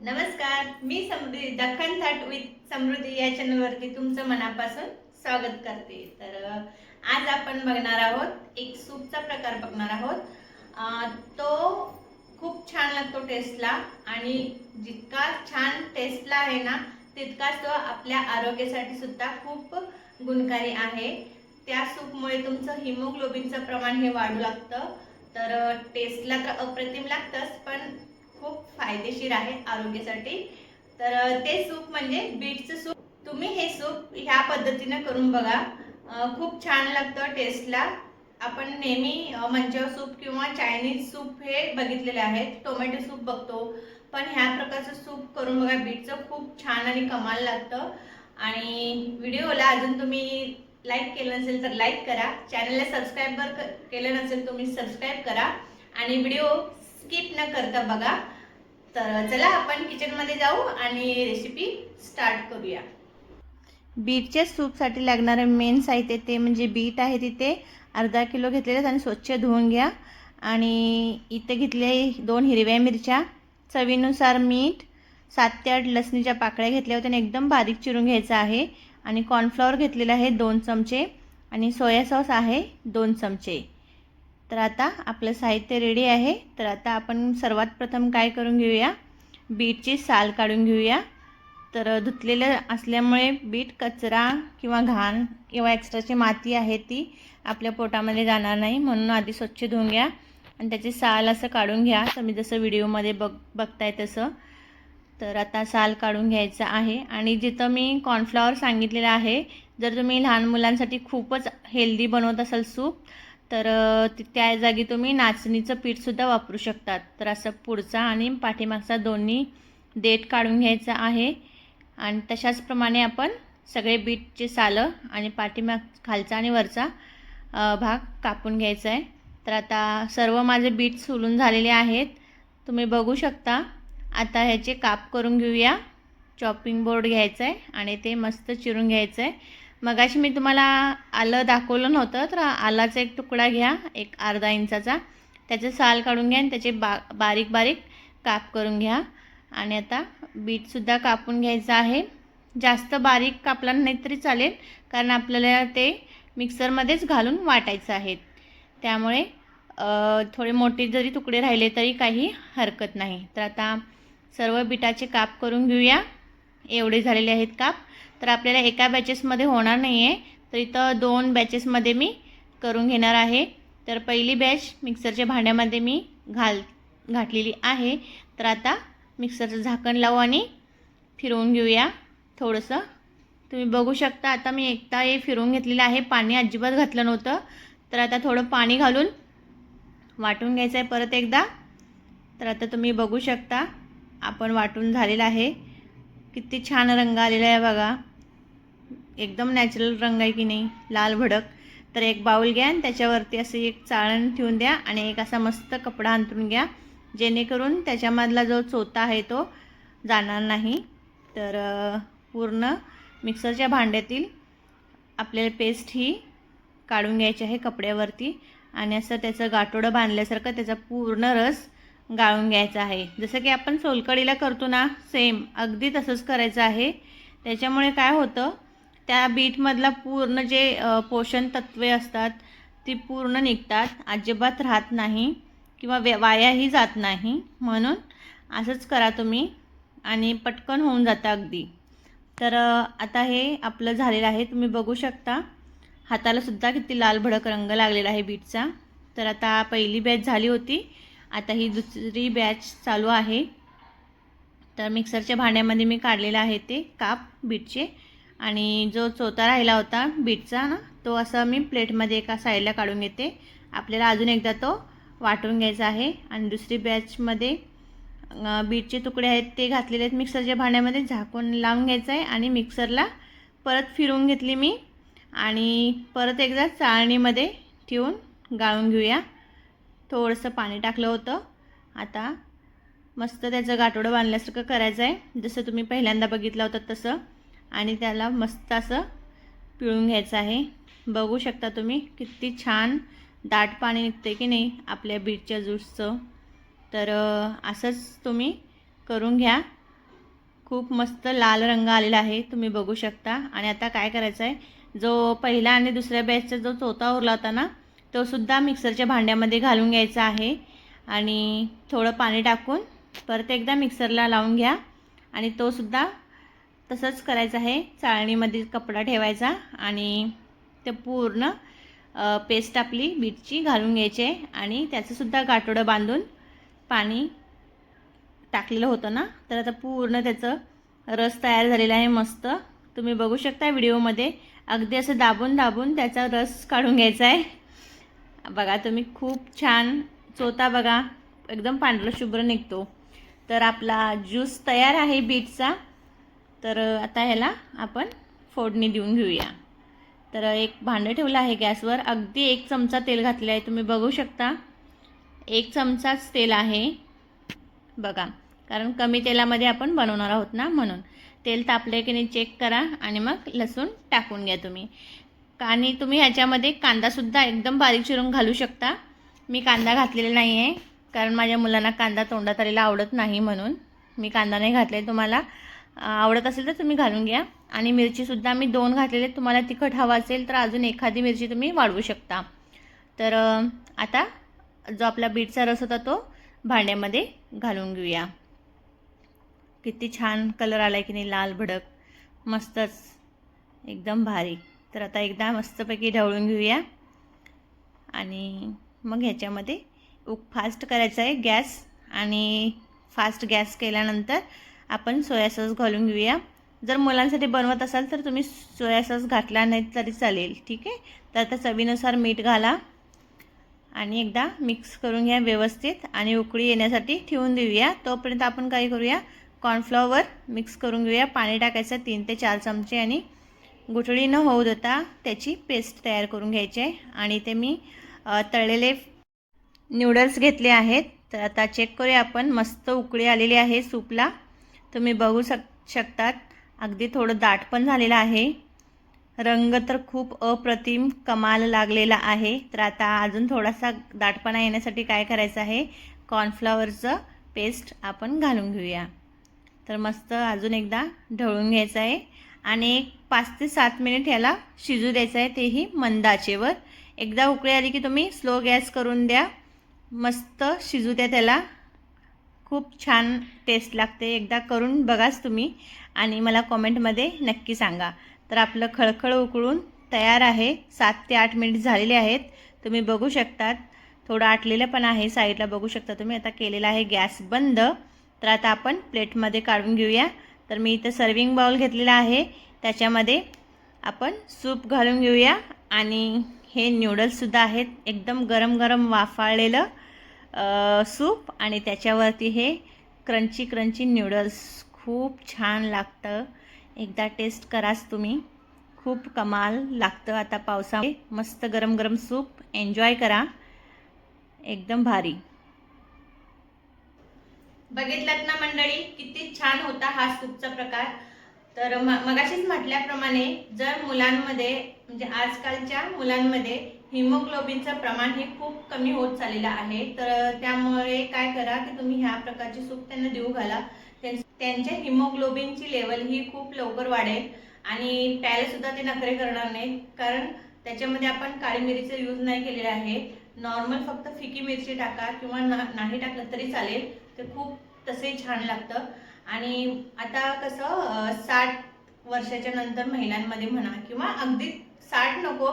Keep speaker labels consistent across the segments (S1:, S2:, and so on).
S1: नमस्कार, मी समृद्धी दख्खन थाट विथ समृद्धी या चॅनलवरती तुमचं मनापासून स्वागत करते। तर आज आपण बघणार आहोत एक सूपचा प्रकार बघणार आहोत। तो खूप छान लागतो टेस्टला आणि जितका छान टेस्टला आहे ना तितकाच तो आपल्या आरोग्यासाठी सुद्धा खूप गुणकारी आहे। त्या सूपमुळे तुमचं हिमोग्लोबिनचं प्रमाण हे वाढू लागतं। तर टेस्टला तर अप्रतिम लागतंच, पण खूप फायदेशीर आहे आरोग्यासाठी। तर ते सूप म्हणजे बीटचं सूप। तुम्ही हे सूप ह्या पद्धतीने करून बघा, खूप छान लागतं टेस्टला। आपण नेहमी मंचाव सूप किंवा चायनीज सूप हे बघितलेले आहेत, टोमॅटो सूप बघतो, पण ह्या प्रकारचं सूप करून बघा, बीटचं खूप छान आणि कमाल लागतं। आणि व्हिडिओला अजून तुम्ही लाईक केलं नसेल तर लाईक करा, चॅनलला सबस्क्राईब केलं नसेल तुम्ही सबस्क्राईब करा आणि व्हिडिओ स्किप न करता बघा। तर चला आपण किचन मध्ये जाऊ आणि रेसिपी स्टार्ट करूया। बीटच्या सूपसाठी लागणारे मेन साहित्य ते म्हणजे बीट आहे, तिथे अर्धा किलो घेतलेले आणि स्वच्छ धुवून घ्या। आणि इथे घेतले 2 हिरव्या मिरच्या, चवीनुसार मीठ, 7 ते 8 लसणीच्या पाकळ्या घेतल्या होत्या आणि एकदम बारीक चिरून घ्यायचा आहे। आणि कॉर्नफ्लॉवर घेतलेला आहे 2 चमचे आणि सोया सॉस आहे 2 चमचे। तर आता आपलं साहित्य रेडी आहे। तर आता आपण सर्वात प्रथम काय करून घेऊया, बीटची साल काढून घेऊया। तर धुतलेलं असल्यामुळे बीट कचरा किंवा घाण किंवा एक्स्ट्राची माती आहे ती आपल्या पोटामध्ये जाणार नाही, म्हणून आधी स्वच्छ धुवून घ्या आणि त्याची साल असं काढून घ्या, तुम्ही जसं व्हिडिओमध्ये बघताय तसं। तर आता साल काढून घ्यायचं आहे। आणि जिथं मी कॉर्नफ्लॉवर सांगितलेलं आहे, जर तुम्ही लहान मुलांसाठी खूपच हेल्दी बनवत असाल सूप, तर त्या जागी तुम्ही नाचणीचं पीठसुद्धा वापरू शकतात। तर असं पुढचा आणि पाठीमागचा दोन्ही देठ काढून घ्यायचा आहे आणि तशाच प्रमाणे आपण सगळे बीटचे सालं आणि पाठीमाग खालचा आणि वरचा भाग कापून घ्यायचा आहे। तर आता सर्व माझे बीट सोलून झालेले आहेत, तुम्ही बघू शकता। आता ह्याचे काप करून घेऊया। चॉपिंग बोर्ड घ्यायचा आहे आणि ते मस्त चिरून घ्यायचं आहे। मगाशी मी तुम्हाला आलं दाखवलं नव्हतं, तर आलाचा एक तुकडा घ्या, एक अर्धा इंचाचा, त्याचे साल काढून घ्या आणि त्याचे बारीक बारीक काप करून घ्या। आणि आता बीटसुद्धा कापून घ्यायचं आहे। जास्त बारीक कापला नाही तरी चालेल, कारण आपल्याला ते मिक्सरमध्येच घालून वाटायचं आहे, त्यामुळे थोडे मोठे जरी तुकडे राहिले तरी काही हरकत नाही। तर आता सर्व बीटाचे काप करून घेऊया। एवढे झालेले आहेत काप। तर आपल्याला एका बॅचेसमध्ये होणार नाही आहे, तर इथं 2 बॅचेसमध्ये मी करून घेणार आहे। तर पहिली बॅच मिक्सरच्या भांड्यामध्ये मी घातलेली आहे। तर आता मिक्सरचं झाकण लावू आणि फिरवून घेऊया थोडंसं। तुम्ही बघू शकता आता मी एकदा हे फिरवून घेतलेलं आहे, पाणी अजिबात घातलं नव्हतं। तर आता थोडं पाणी घालून वाटून घ्यायचं आहे परत एकदा। तर आता तुम्ही बघू शकता आपण वाटून झालेलं आहे, किती छान रंग आलेला आहे बघा, एकदम नॅचरल रंग आहे की नाही, लाल भडक। तर एक बाउल घ्या आणि त्याच्यावरती असं एक चाळण ठेवून द्या आणि एक असा मस्त कपडा अंथरून घ्या, जेणेकरून त्याच्यामधला जो चोथा आहे तो जाणार नाही। तर पूर्ण मिक्सरच्या भांड्यातील आपल्याला पेस्ट ही काढून घ्यायची आहे कपड्यावरती आणि असं त्याचं गाठोडं बांधल्यासारखं त्याचा पूर्ण रस गाळून घ्यायचा आहे। जसं की आपण सोलकढीला करतो ना, सेम अगदी तसंच करायचं आहे। त्याच्यामुळे काय होतं, त्या बीटमधला पूर्ण जे पोषण तत्वे असतात ती पूर्ण निघतात, अजिबात राहत नाही किंवा वायाही जात नाही, म्हणून असंच करा तुम्ही आणि पटकन होऊन जातं अगदी। तर आता हे आपलं झालेलं आहे, तुम्ही बघू शकता हाताला सुद्धा किती लाल भडक रंग लागलेला आहे बीटचा। तर आता पहिली बॅच झाली होती, आता ही दुसरी बॅच चालू आहे। तर मिक्सरच्या भांड्यामध्ये मी काढलेला आहे ते काप बीटचे, आणि जो चोथा राहिला होता बीटचा ना, तो असा मी प्लेटमध्ये एका साईडला काढून घेते। आपल्याला अजून एकदा तो वाटून घ्यायचा आहे। आणि दुसरी बॅचमध्ये बीटचे तुकडे आहेत ते घातलेले आहेत मिक्सरच्या भांड्यामध्ये, झाकून लावून घ्यायचं आहे आणि मिक्सरला परत फिरवून घेतली मी आणि परत एकदा चाळणीमध्ये ठेवून गाळून घेऊया। थोडंसं पाणी टाकलं होतं। आता मस्त त्याचं गाठोडं बांधल्यासारखं करायचं आहे, जसं तुम्ही पहिल्यांदा बघितलं होतं तसं, आणि त्याला मस्त असं पिळून घ्यायचं आहे। बघू शकता तुम्ही किती छान दाट पाणी निघते की नाही आपल्या बीटच्या ज्यूसचं। तर असंच तुम्ही करून घ्या खूप मस्त लाल रंग आलेला आहे, तुम्ही बघू शकता। आणि आता काय करायचं आहे, जो पहिला आणि दुसऱ्या बॅचचा जो चौथा उरला होता ना, तो सुद्धा मिक्सरच्या भांड्यामध्ये घालून घ्यायचा आहे आणि थोडं पाणी टाकून परत एकदा मिक्सरला लावून घ्या। आणि तो सुद्धा तसंच करायचं आहे, चाळणीमध्ये कपडा ठेवायचा आणि ते पूर्ण पेस्ट आपली बीटची घालून घ्यायची आहे आणि त्याचंसुद्धा गाठोडं बांधून पाणी टाकलेलं होतं ना, तर आता पूर्ण त्याचं रस तयार झालेला आहे मस्त। तुम्ही बघू शकता व्हिडिओमध्ये अगदी असं दाबून दाबून त्याचा रस काढून घ्यायचा आहे बघा तुम्ही, खूप छान चोथा बघा एकदम पांढरा शुभ्र निघतो। तर आपला ज्यूस तयार आहे बीटचा। तर आता ह्याला आपण फोडणी देऊन घेऊया। तर एक भांडं ठेवलं आहे गॅसवर, अगदी 1 चमचा तेल घातले आहे, तुम्ही बघू शकता 1 चमचाच तेल आहे बघा, कारण कमी तेलामध्ये आपण बनवणार आहोत ना, म्हणून तेल तापले की नाही चेक करा आणि मग लसूण टाकून घ्या तुम्ही। आणि तुम्ही ह्याच्यामध्ये कांदासुद्धा एकदम बारीक चिरून घालू शकता। मी कांदा घातलेला नाही आहे, कारण माझ्या मुलांना कांदा तोंडात आलेला आवडत नाही, म्हणून मी कांदा नाही घातले। तुम्हाला आवडत असेल तर तुम्ही घालून घ्या। आणि मिरचीसुद्धा मी 2 घातलेले, तुम्हाला तिखट हवा असेल तर अजून एखादी मिरची तुम्ही वाढवू शकता। तर आता जो आपला बीटचा रस होता तो भांड्यामध्ये घालून घेऊया। किती छान कलर आला की नाही, लाल भडक मस्तच एकदम भारी। तर आता एकदा मस्तपैकी ढवळून घेऊया आणि मग ह्याच्यामध्ये फास्ट करायचा आहे गॅस, आणि फास्ट गॅस केल्यानंतर आपण सोया सॉस घालून घेऊया। जर मुलांसाठी बनवत असाल तर तुम्ही सोया सॉस घातला नाही तरी चालेल, ठीक आहे। तर आता चवीनुसार मीठ घाला आणि एकदा मिक्स करून घ्या व्यवस्थित आणि उकळी येण्यासाठी ठेवून देऊया। तोपर्यंत आपण काय करूया, कॉर्नफ्लॉवर मिक्स करून घेऊया। पाणी टाकायचं 3 ते 4 चमचे आणि गुठळी न होऊ देता त्याची पेस्ट तयार करून घ्यायची आहे। आणि ते मी तळलेले नूडल्स घेतले आहेत। तर आता चेक करूया आपण, मस्त उकळी आलेली आहे सूपला, तुम्ही बघू शकतात अगदी थोडं दाट पण झालेलं आहे, रंग तर खूप अप्रतिम कमाल लागलेला आहे। तर आता अजून थोडासा दाटपणा येण्यासाठी काय करायचं आहे, कॉर्नफ्लॉवरचं पेस्ट आपण घालून घेऊया। तर मस्त अजून एकदा ढवळून घ्यायचं आहे आणि 5 ते 7 मिनिट याला शिजू द्यायचं आहे, तेही मंद आचेवर। एकदा उकळी आली की तुम्ही स्लो गॅस करून द्या, मस्त शिजू द्या त्याला, खूप छान टेस्ट लागते। एकदा करून बघाच तुम्ही आणि मला कॉमेंटमध्ये नक्की सांगा। तर आपलं खळखळ उकळून तयार आहे, 7 ते 8 मिनिट झालेले आहेत, तुम्ही बघू शकतात थोडं आटलेलं पण आहे, साईडला बघू शकता तुम्ही। आता केलेला आहे गॅस बंद। तर आता आपण प्लेटमध्ये काढून घेऊया। तर मी इथं सर्विंग बाउल घेतलेला आहे, त्याच्यामध्ये आपण सूप घालून घेऊया आणि हे नूडल्ससुद्धा आहेत, एकदम गरम गरम वाफाळलेलं सूप आणि त्याच्यावरती हे क्रंची क्रंची नूडल्स, खूप छान लागतं। एकदा टेस्ट कराच तुम्ही, खूप कमाल लागतं। आता पावसामध्ये मस्त गरम गरम सूप एन्जॉय करा, एकदम भारी। बघितलात ना मंडळी, किती छान होता हा सूपचा प्रकार। तर मगाशीच म्हटल्याप्रमाणे जर मुलांमध्ये म्हणजे आजकालच्या मुलांमध्ये हिमोग्लोबिनचं प्रमाण हे खूप कमी होत चाललेलं आहे, तर त्यामुळे काय करा की तुम्ही ह्या प्रकारचे सूप त्यांना देऊ घाला, त्यांच्या हिमोग्लोबिनची लेवल ही खूप लवकर वाढेल आणि प्यायला सुद्धा ते नखरे करणार नाहीत, कारण त्याच्यामध्ये आपण काळी मिरीचा यूज नाही केलेला आहे। नॉर्मल फक्त फिकी मिरची टाका किंवा नाही टाकलं तरी चालेल, ते खूप तसे छान लागतं। आणि आता कसं 60 वर्षाच्या नंतर महिलांमध्ये म्हणा किंवा अगदी 60 नको,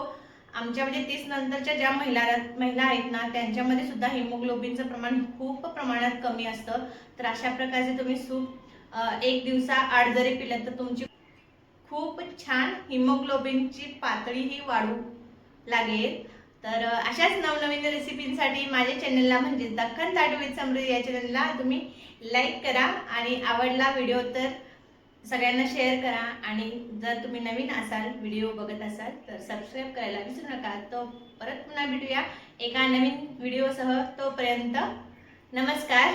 S1: आमच्या म्हणजे 30 नंतरच्या ज्या महिला आहेत ना, त्यांच्यामध्ये सुद्धा हिमोग्लोबिनचं प्रमाण खूप प्रमाणात कमी असतं। तर अशा प्रकारचे तुम्ही सूप 1 दिवसाआड जरी पिलं तर तुमची खूप छान हिमोग्लोबिनची पातळी ही वाढू लागेल। तर अशाच नवनवीन रेसिपींसाठी माझ्या चॅनलला म्हणजे दख्खन थाट विथ समृद्धी या चॅनलला तुम्ही लाईक करा आणि आवडला व्हिडिओ तर सगळ्यांना शेअर करा। आणि जर तुम्ही नवीन असाल, व्हिडिओ बघत असाल तर सबस्क्राईब करायला विसरू नका। तो परत पुन्हा भेटूया एका नवीन व्हिडिओसह, तोपर्यंत नमस्कार।